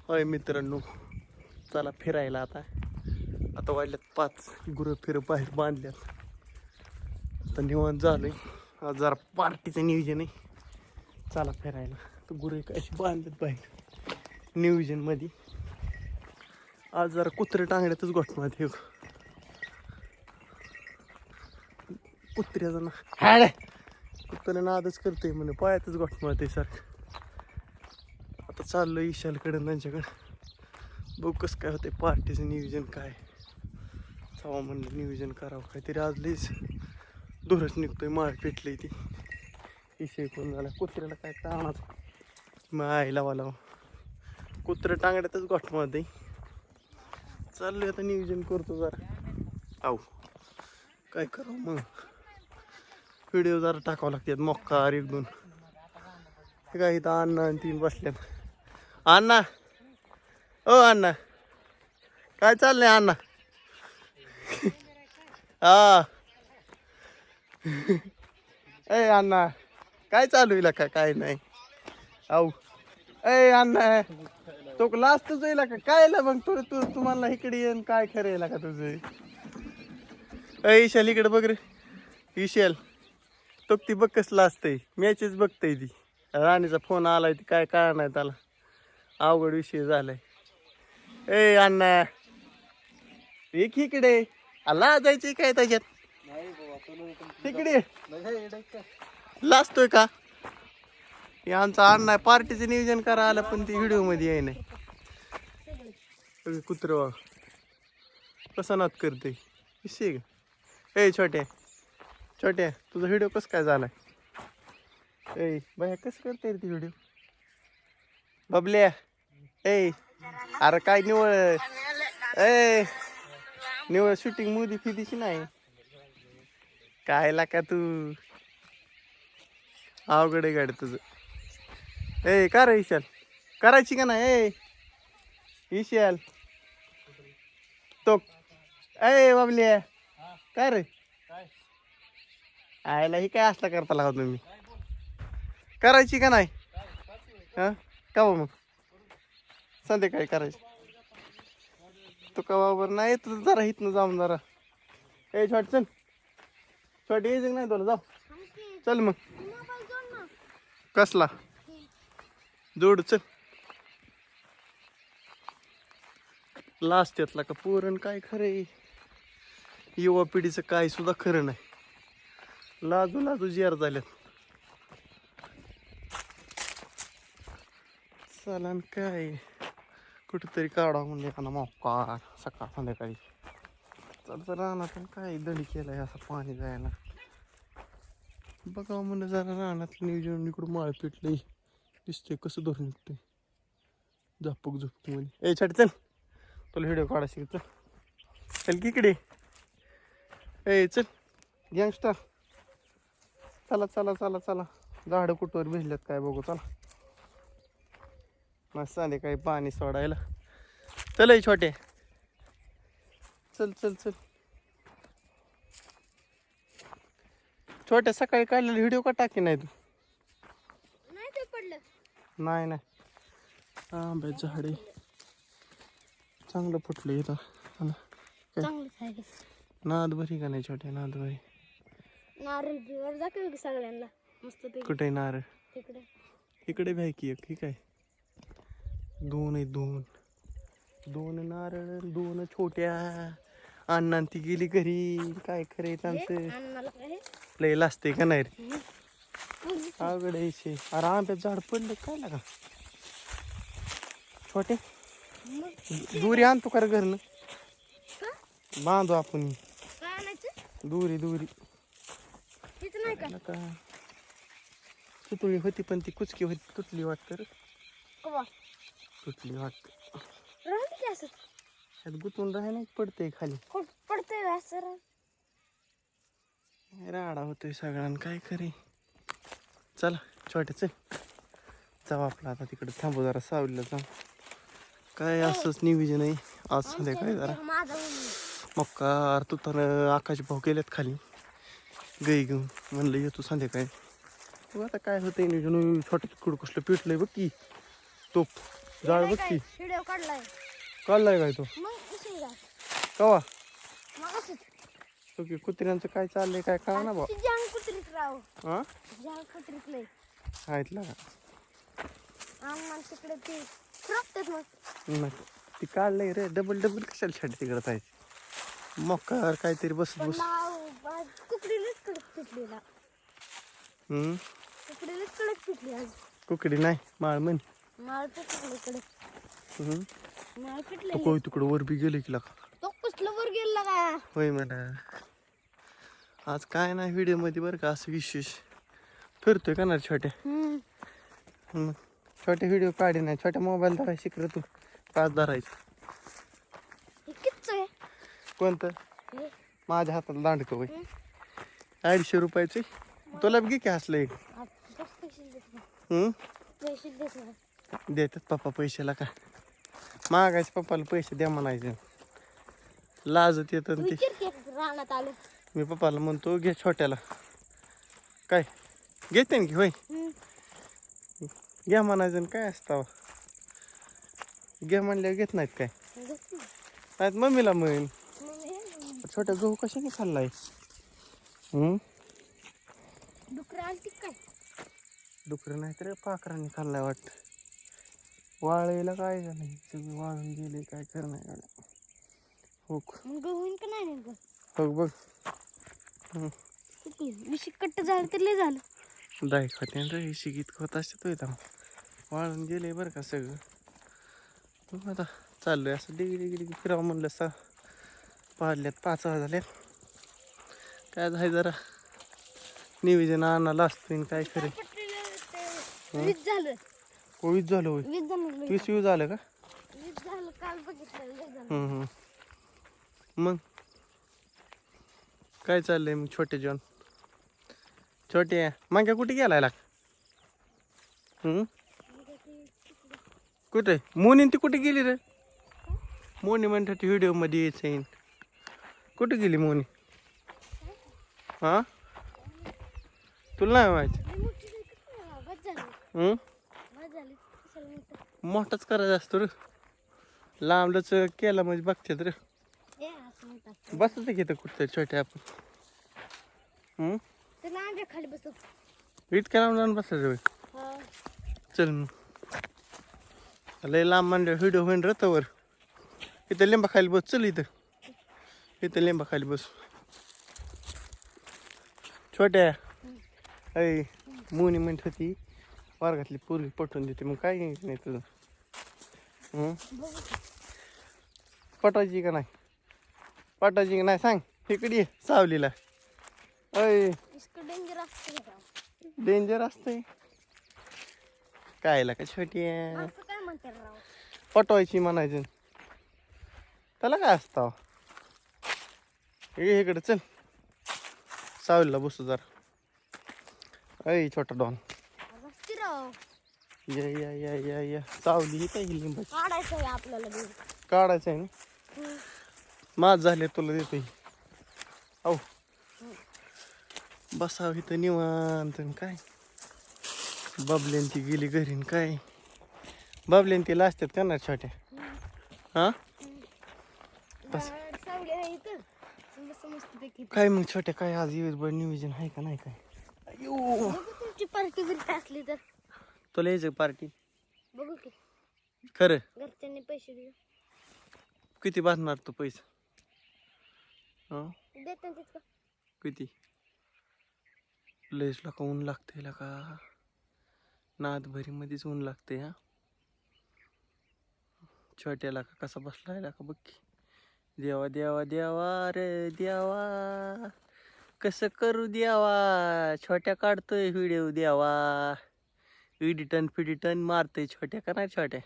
होय मित्रांनो, चला फिरायला आता. आता वाजल्यात 5. गुरं फिरं बाहेर बांधल्यात. आता निवांत झालंय. आज जरा पार्टीचं नियोजन आहे. चला फिरायला. तर गुरं कशी बांधल्यात बाहेर नियोजनमध्ये. आज जरा कुत्रे टांगड्यातच गोठमध्ये एक कुत्र्याचा ना हाड कुत्र्या नादच करते म्हणे पायातच गोठमध्ये सारखं. आता चाललो ईशालकडे त्यांच्याकडे. बघू कसं काय होते पार्टीचं नियोजन काय. चावा म्हणलं नियोजन करावं काहीतरी. आज लईच धुरच निघतोय. माळ पेटली ती इशे कोण झाला. कुत्र्याला काय टाणाच मग आईला वाला कुत्रे टांगड्यातच गोठमध्ये. चाललोय आता नियोजन करतो जरा. आऊ काय करावं मग. व्हिडिओ जरा टाकावं लागतात मोक्कार 1-2. हे काय इथं अण्णा आणि 3 बसल्यात. अण्णा ओ अण्णा काय चाललंय अण्णा. हा ए अण्णा काय चालू आहे का. काय नाही आऊ ए अण्णा तो लास्टच येईल का काय मग तू तुम्हाला इकडे येईन काय खरं येईल का तुझं. अय ईशाल इकडे बघ रे. ईशाल तो ती बघ कसला असतंय. मॅचेस बघतय ती. राणीचा फोन आलाय ती काय कळणार नाही त्याला. अवघड विषय झालाय. ए अण्णा एक इकडे आला जायचे काय त्याच्यात. तिकडे लाजतोय का. हे आमचा अण्णा पार्टीचं नियोजन करा आला पण ती व्हिडिओ मध्ये आहे नाही. कुत्र कसा नात करते विषय. ए छोट्या तुझा व्हिडिओ कसं काय झालाय. ए बाया कसं करते रे ती व्हिडिओ. बबल्या ए अरे काय निवळ ए निवळ शूटिंग मोदी फिदीची नाही काय का तू. अवघड आहे गाडी तुझं. ए का रे ईशाल करायची का नाही. ए ईशाल तो ए बाबल्या काय रे आयला ही काय असला करता लागा तुम्ही. करायची का नाही. हा का मग संध्याकाळी करायची. तू का बाबर नाही तुझं जरा इथनं जाऊन जरा. ए छोट चल छोटी यायचं नाही तुला जाऊ चल मग. कसला जोड चल. लास्ट यातला का पुरण काय खरं. युवा पिढीचं काय सुद्धा खरं नाही. लाजू जियार झाल्यात. चालन काय कुठेतरी काढा म्हणजे एखादा मोकार सकाळ संध्याकाळी. चल रानात काय दडी केलाय असं पाणी जायला. बघा म्हणलं जरा रानातलं नियोजन. इकडं माळ पेटलंय दिसतंय कसं धरून निघतंय. झापक झुपकी मध्ये. ए छाट चल तुला व्हिडिओ काढा शिक चल की इकडे. ए चल गँगस्टर चला झाडं कुठवर भिजल्यात काय बघू चला. मस्त संध्याकाळी पाणी सोडायला. चल छोटे चल छोट्या सकाळी काढलेला व्हिडिओ का टाकी नाही तू. नाही आंब्याच झाडे चांगलं फुटलं इथं. नाद भरी का नाही छोट्या नाद भरी. नारळ दाखव की सगळ्यांना मस्त. कुठे नारळ तिकडे इकडे भ्याय की एक. ठीक आहे 2 नारळ 2 छोट्या. अण्णा ती गेली घरी काय खरे त्यांचं लय लाजते का नाही रे. अवघड यायचे. अरे आंब्यात झाड पडलं काय लागा. छोटे दुरी आणतो का घरनं बांधू आपण. दुरी सुतुळी होती पण ती कुचकी होती तुटली वाटत. तुटली वाटत. गुतून राहायला पडतंय खाली. राडा होतोय सगळ्यांना काय खरे. चला छोटे चल जाऊ आपला आता तिकडे थांबू जरा सावलीला जाऊ. काय असंच नियोजन आहे आज संध्याकाळी जरा. मक्कार तुतान आकाश भाऊ गेल्यात खाली गाई घेऊन. म्हणलं येतो संध्याकाळी. आता काय होतं नियोजन. छोटे तिकडं कसलं पेटलंय बघ की तोप जाळ बघ की व्हिडिओ काढलाय काढलाय काय तो मग उशीर का कवा मग असंच ओके कुत्र्यांचं काय चाललंय काय कळा ना बा जांग कुत्रीत राव हा जांग कुत्रीत लय ऐकला का आम्हाला तिकडे ते फिरवतात मग नाही ती काढलंय रे डबल डबल कशाला छाटी तिकडं जायचं मक्कार काहीतरी बसत पण बस कुकडीलाच कडक पिटलेला हम्म कुकडीलाच कडक पिटली आज कुकडी नाही माळ म्हण माळ पिटले कडक हम्म माळ पिटले कोय तिकडं वर बी गेले की लागा तो कसलं वर गेला का होय म्हणा आज काय नाही व्हिडिओ मध्ये बरं का असं विशेष फिरतोय का ना छोट्या छोटे व्हिडिओ काढे नाही छोट्या मोबाईल धरायला शिकलं तू पाच धरायचं हे कितीच आहे कोणतं हे माझ्या हातात दांडकं होय 250 रुपयाचे तुला बी घे की असलं एक पैसे देत नाही हम्म पैसे देत नाही देतात पप्पा पैशाला का मागायचं पप्पाला पैसे द्या म्हणायचे लाजत येतं ते विचार की रानात आलो मी पप्पाला म्हणतो घे छोट्याला काय घेते ना की होय घ्या म्हणायचं आणि काय असतं घ्या म्हणल्यावर घेत नाहीत काय नाहीत मम्मीला म्हण छोट्या गहू कशाने खाल्लाय डुकरं आलती काय डुकरं नाही तर पाखरांनी खाल्लाय वाटतं वाळायला काय झालं सगळं वाळून गेले काय खरं नाही गाड्या हो गहून का नाही नेमकं हो बघ किती विशी कट्ट झालं तर लय झालं दाई खाते रे शिकीत होत असते तो इथं वाळून गेले बरं का सगळं बघ आता चाललोय असं डिगी डिगी फिरावं म्हणलं सा पाडल्यात 5 झाल्यात काय झालं जरा निवेदन आणायला असतं काय खरं वीज झालं वीज झालं होय वीज झालं 20 वीज झालं का वीज झालं काल बघितलं लय झालं मग काय चाललंय मग छोटे जॉन छोटे मागे कुठे गेलाय लाग कुठे मोनी ती कुठे गेली रे मोनी म्हणतात व्हिडिओ मध्ये यायचं कुठे गेली मोनी हा तुला नाही माहिती मोठाच करायचा असतो रे लांबलंच केला म्हणजे बघतात रे बसत घेतं कुठं छोटे आपण खाली बसतो इतक्या लांब जाऊन बसायचं होय चल मग लय लांब म्हणजे व्हिडिओ होईन रथावर इथं लिंबा खाली बस चल इथं लिंबा खाली बस छोट्या अय मोनी म्हणत होती वर्गातली पोरगी पटवून देते मग काय नाही तुझं पटायची का नाही पटायची का नाही सांग इकडे ये सावलीला अय डेंजर असते डेंजर असतंय कायला का छोटी असं काय म्हणते राव पटवायची म्हणायचं त्याला काय असतं ये इकडे चल सावलीला बसू जरा अय छोटा डॉन रस्ती राव या या या या या सावली ही काय लिंबाची काढायचं आहे आपल्याला दूध काढायचं आहे ना माझ झाले तुला देतो हो बसावं इथं निवांत काय बबल्यान ती गेली घरी न काय बबल्यान ती लाजतात का ना छोट्या हा बस सावली आहे इथं मस्त पैकी काय मग छोट्या काय आज दिवसभर नियोजन आहे का नाही काय अयो बघू तुमची पार्टी बिर्टी असली तर तुला यायचं पार्टी बघू की खरं घरच्यांनी पैसे देऊ किती बसणार तू पैसा हा देतात तितकं किती लयच का ऊन लागते का नाद भरी मध्येच ऊन लागते हा छोट्याला का कसा बसलाय का बघ की देवा देवा देवा रे देवा कसं करू देवा छोट्या काढतोय व्हिडिओ देवा एडिटन फिडिटन मारतोय छोट्या का नाही छोट्या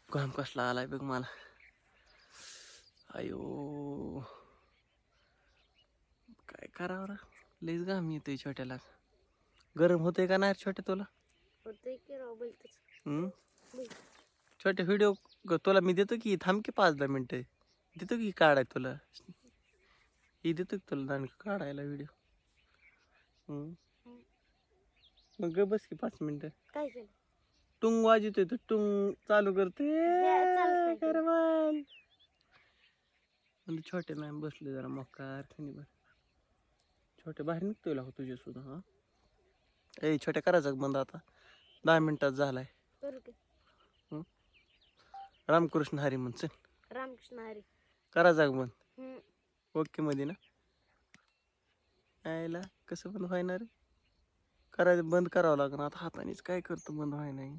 घाम कसला आलाय बघ मला अयो काय करावं रे लईच घाम येतोय छोट्याला गरम होतोय का नाही छोट्या तुला होतंय की राव बोलतच छोटे व्हिडिओ तुला मी देतो की थांब की 5-10 मिनिटं देतो की काढाय तुला ही देतो की तुला दांड काढायला व्हिडिओ मग ग बस की 5 मिनिटं काय केलं टुंग वाजतोय तर टुंग चालू करते चालतंय. करवाल. म्हणजे छोटे मॅम बसले जरा मकार खनिबर. छोटे बाहेर निघतोय लाव तुझे सुद्धा. हा ए छोट्या करायचं बंद आता 10 मिनिटात झालाय. करू की. रामकृष्ण हरी म्हणचं रामकृष्ण हरी. करायचं बंद. हम्म. ओके मध्ये ना यायला कसं बंद व्हायना रे. करायचं बंद करावं लागणार आता हातानेच काय करतो बंद व्हाय नाही.